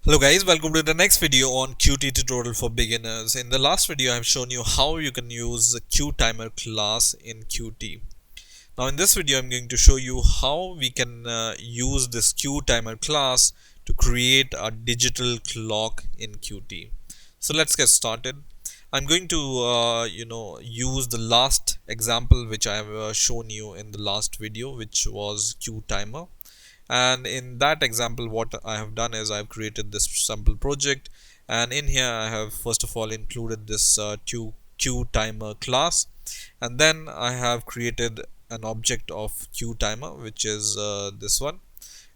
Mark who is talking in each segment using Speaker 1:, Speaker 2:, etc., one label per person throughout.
Speaker 1: Hello guys, welcome to the next video on Qt tutorial for beginners. In the last video I have shown you how you can use the QTimer class in Qt. Now in this video I'm going to show you how we can use this QTimer class to create a digital clock in Qt. So let's get started. I'm going to use the last example which I have shown you in the last video, which was QTimer. And in that example what I have done is I've created this sample project, and in here I have first of all included this QTimer class, and then I have created an object of QTimer, which is this one,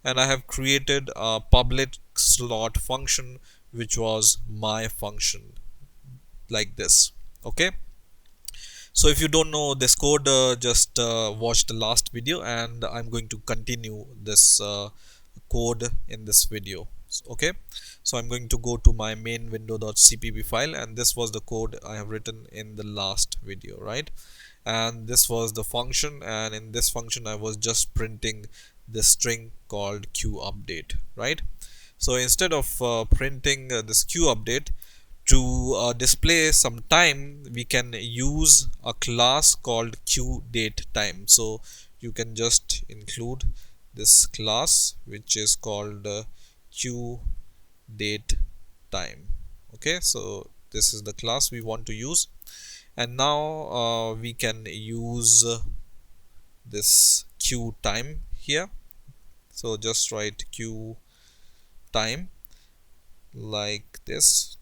Speaker 1: and I have created a public slot function which was my function, like this. Okay, so if you don't know this code, just watch the last video, and I'm going to continue this code in this video. Okay, so I'm going to go to my main window.cpp file, and this was the code I have written in the last video, right? And this was the function, and in this function I was just printing this string called QUpdate, right? So instead of printing this QUpdate, to display some time, we can use a class called QDateTime. So you can just include this class which is called QDateTime. Okay, so this is the class we want to use, and now we can use this QTime here. So just write QTime like this,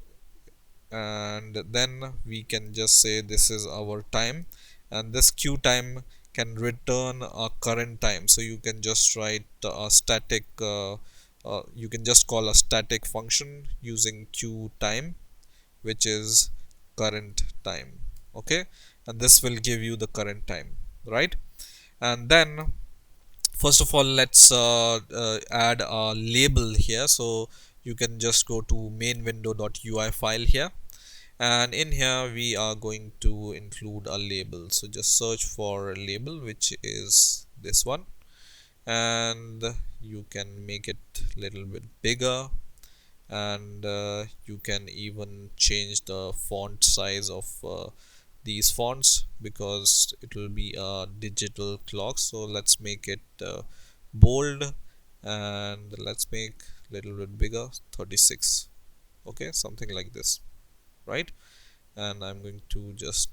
Speaker 1: and then we can just say this is our time, and this QTime can return a current time. So you can just write a static you can just call a static function using QTime, which is current time. Okay, and this will give you the current time, right? And then first of all, let's add a label here. So you can just go to main window.ui file here, and in here we are going to include a label. So just search for a label, which is this one, and you can make it a little bit bigger, and you can even change the font size of these fonts, because it will be a digital clock. So let's make it bold, and let's make a little bit bigger, 36. Okay, something like this, right? And I'm going to just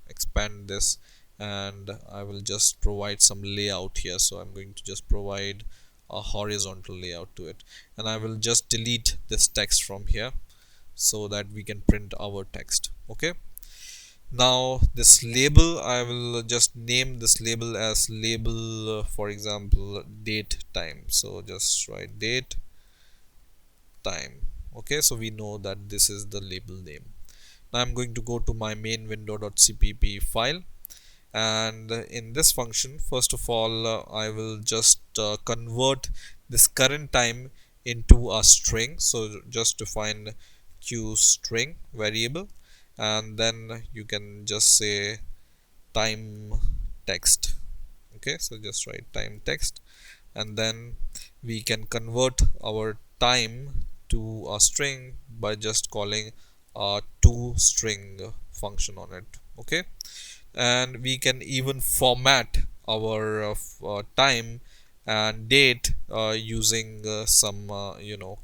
Speaker 1: expand this, and I will just provide some layout here. So I'm going to just provide a horizontal layout to it, and I will just delete this text from here so that we can print our text. Okay, now this label, I will just name this label as label, for example, date time. So just write date time. Okay, so we know that this is the label name. Now I'm going to go to my main window.cpp file, and in this function, first of all, I will just convert this current time into a string. So just define QString variable, and then you can just say time text. Okay, so just write time text, and then we can convert our time to a string by just calling a toString function on it. Okay, and we can even format our time and date using some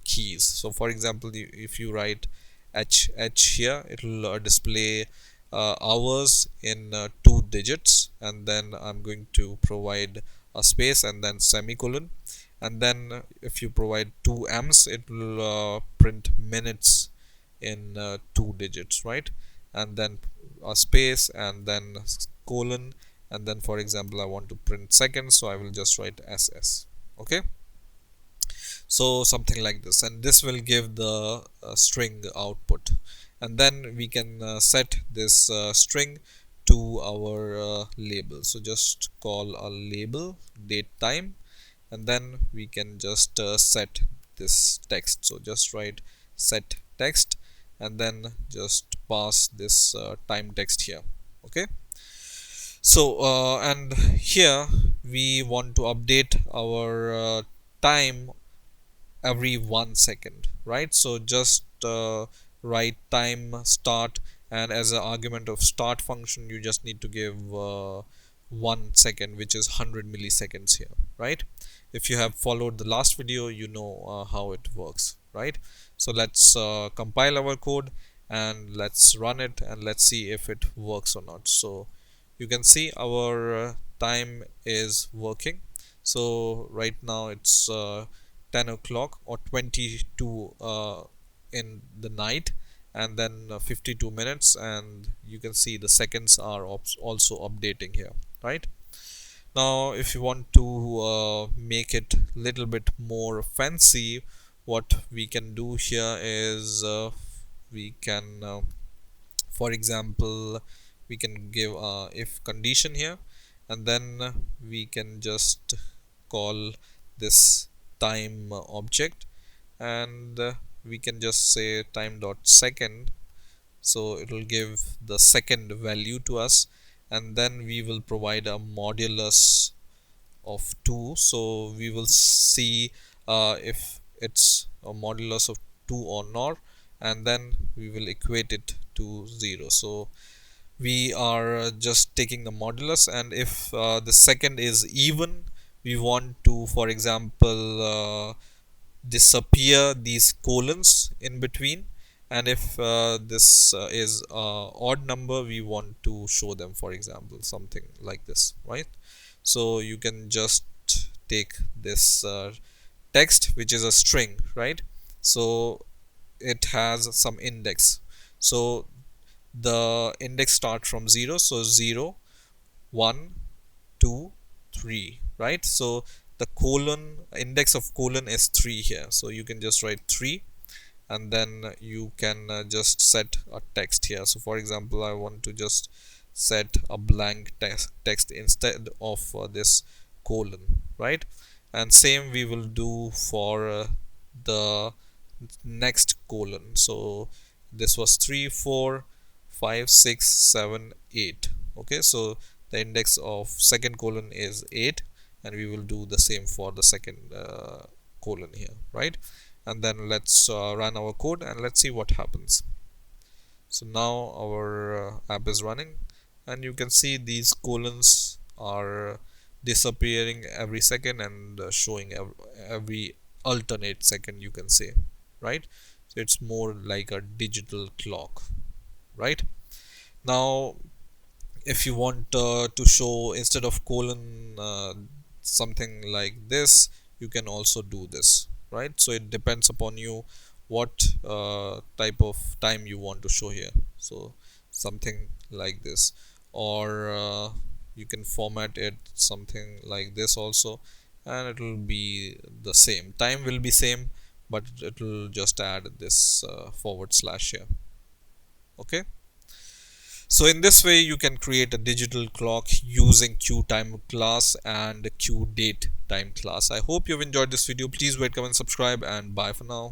Speaker 1: keys. So for example, if you write h here, it will display hours in 2 digits, and then I'm going to provide a space and then semicolon, and then if you provide 2 m's, it will print minutes in 2 digits, right? And then a space and then colon, and then for example I want to print seconds, so I will just write ss. Okay, so something like this, and this will give the string output, and then we can set this string to our label. So just call a label date time, and then we can just set this text. So just write set text, and then just pass this time text here. Okay, so and here we want to update our time every 1 second, right? So just write time start, and as an argument of start function you just need to give 1 second, which is 100 milliseconds here, right? If you have followed the last video, you know how it works, right? So let's compile our code and let's run it and let's see if it works or not. So you can see our time is working. So right now it's 10 o'clock or 22 in the night, and then 52 minutes, and you can see the seconds are also updating here, right? Now if you want to make it little bit more fancy, what we can do here is we can for example, we can give if condition here, and then we can just call this time object, and we can just say time dot second, so it will give the second value to us, and then we will provide a modulus of 2, so we will see if it's a modulus of 2 or not, and then we will equate it to 0. So we are just taking the modulus, and if the second is even, we want to, for example, disappear these colons in between, and if this is odd number, we want to show them, for example, something like this, right? So you can just take this text, which is a string, right? So it has some index, so the index start from 0, so 0 1 2 3, right? So the colon index of colon is 3 here, so you can just write 3, and then you can just set a text here. So for example, I want to just set a blank text instead of this colon, right? And same we will do for the next colon. So this was 3 4 5 6 7 8. Okay, so the index of second colon is 8, and we will do the same for the second colon here, right? And then let's run our code and let's see what happens. So now our app is running, and you can see these colons are disappearing every second and showing every alternate second, you can say, right? So it's more like a digital clock, right? Now if you want to show instead of colon something like this, you can also do this, right? So it depends upon you what type of time you want to show here. So something like this, or you can format it something like this also, and it will be the same time, will be same, but it will just add this forward slash here. Okay, so in this way you can create a digital clock using QTime class and QDateTime class. I hope you've enjoyed this video. Please rate, comment, subscribe, and bye for now.